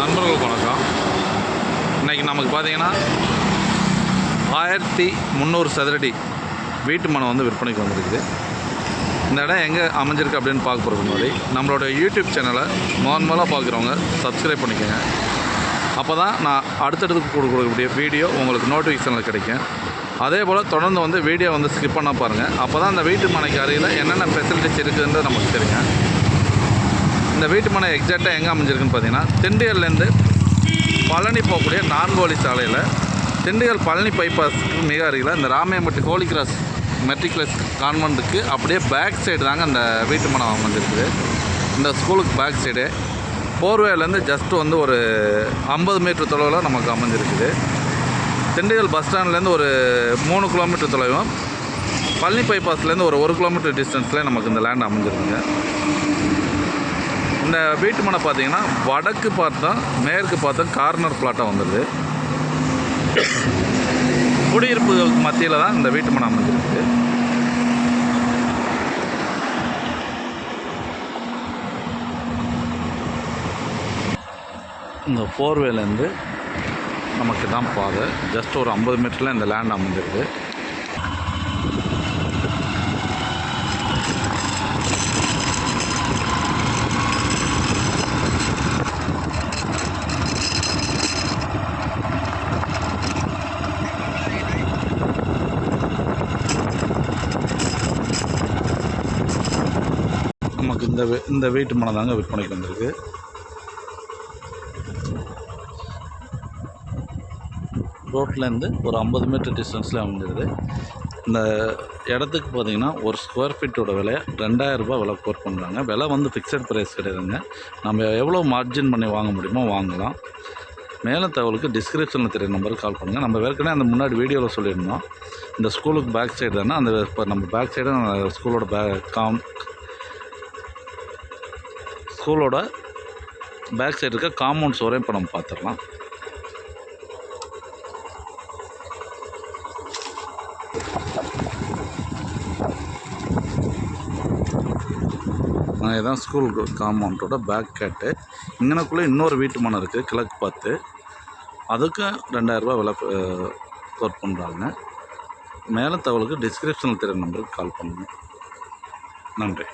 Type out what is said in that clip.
நண்பர்களுக்கு வணக்கம். இன்றைக்கி நமக்கு பார்த்திங்கன்னா 1300 சதுரடி வீட்டு மனை வந்து விற்பனைக்கு வந்திருக்குது. இந்த இடம் எங்கே அமைஞ்சிருக்கு அப்படின்னு பார்க்க போகிறது முன்னாடி நம்மளோட யூடியூப் சேனலை நார்மலாக பார்க்குறவங்க சப்ஸ்கிரைப் பண்ணிக்கோங்க. அப்போ தான் நான் அடுத்தடுத்து கொடுக்கக்கூடிய வீடியோ உங்களுக்கு நோட்டிஃபிகேஷனில் கிடைக்கும். அதே போல் தொடர்ந்து வந்து வீடியோ வந்து ஸ்கிப் பண்ணால் பாருங்கள். அப்போ தான் அந்த வீட்டு மனைக்கு அருகில் என்னென்ன ஃபெசிலிட்டிஸ் இருக்குதுன்றது நமக்கு தெரியுங்க. இந்த வீட்டு மனை எக்ஸாக்டாக எங்கே அமைஞ்சிருக்குன்னு பார்த்தீங்கன்னா, திண்டுக்கல்லேருந்து பழனி போகக்கூடிய 4 வழி சாலையில் திண்டுக்கல் பழனி பைபாஸுக்கு மிக அருகில் இந்த ராமையம்பட்டி ஹோலி கிராஸ் மெட்ரிகுலஸ் கான்வென்ட்டுக்கு அப்படியே பேக் சைடு தாங்க அந்த வீட்டு மனை அமைஞ்சிருக்குது. இந்த ஸ்கூலுக்கு பேக் சைடு போர்வேலேருந்து ஜஸ்ட்டு வந்து ஒரு 50 மீட்டர் தொலைவில் நமக்கு அமைஞ்சிருக்குது. திண்டுக்கல் பஸ் ஸ்டாண்ட்லேருந்து ஒரு 3 கிலோமீட்டர் தொலைவும், பழனி பைபாஸ்லேருந்து ஒரு 1 கிலோமீட்டர் டிஸ்டன்ஸில் நமக்கு இந்த லேண்ட் அமைஞ்சிருக்குங்க. இந்த வீட்டு மனை பார்த்திங்கன்னா வடக்கு பார்த்தோம் மேற்கு பார்த்தோம் கார்னர் பிளாட்டாக வந்துடுது. குடியிருப்புகளுக்கு மத்தியில் தான் இந்த வீட்டு மனை அமைஞ்சிருக்கு. இந்த போர்வேலேருந்து நமக்கு தான் பாதை, ஜஸ்ட் ஒரு 50 மீட்டரில் இந்த லேண்ட் அமைஞ்சிருக்கு. நமக்கு இந்த வீட்டு மனை தாங்க விற்பனைக்கு வந்திருக்கு. ரோட்லேருந்து ஒரு 50 மீட்டர் டிஸ்டன்ஸில் அமைஞ்சிருது. இந்த இடத்துக்கு பார்த்திங்கன்னா ஒரு ஸ்கொயர் ஃபீட்டோட விலை 2000 ரூபா விலை கோட் பண்ணுறாங்க. விலை வந்து ஃபிக்ஸட் ப்ரைஸ் கிடையாதுங்க. நம்ம எவ்வளோ மார்ஜின் பண்ணி வாங்க முடியுமோ வாங்கலாம். மேலும் தகவலுக்கு டிஸ்கிரிப்ஷனில் தெரிய நம்பருக்கு கால் பண்ணுங்கள். நம்ம ஏற்கனவே அந்த முன்னாடி வீடியோவில் சொல்லியிருந்தோம், இந்த ஸ்கூலுக்கு பேக் சைடு தானே அந்த இப்போ நம்ம பேக் சைடு ஸ்கூலோட ஸ்கூலோட பேக் சைடு இருக்க காம்பவுண்ட் சோரையும் இப்போ நம்ம பார்த்துடலாம். இதுதான் ஸ்கூல் காம்பவுண்டோட பேக் கேட்டு. இங்கனக்குள்ளே இன்னொரு வீட்டு மனை இருக்குது கிழக்கு பார்த்து, அதுக்கும் 2000 ரூபா விலை கோட் பண்ணுறாங்க. மேலும் தகவலுக்கு டிஸ்கிரிப்ஷனில் தெரிய நம்பருக்கு கால் பண்ணுங்கள். நன்றி.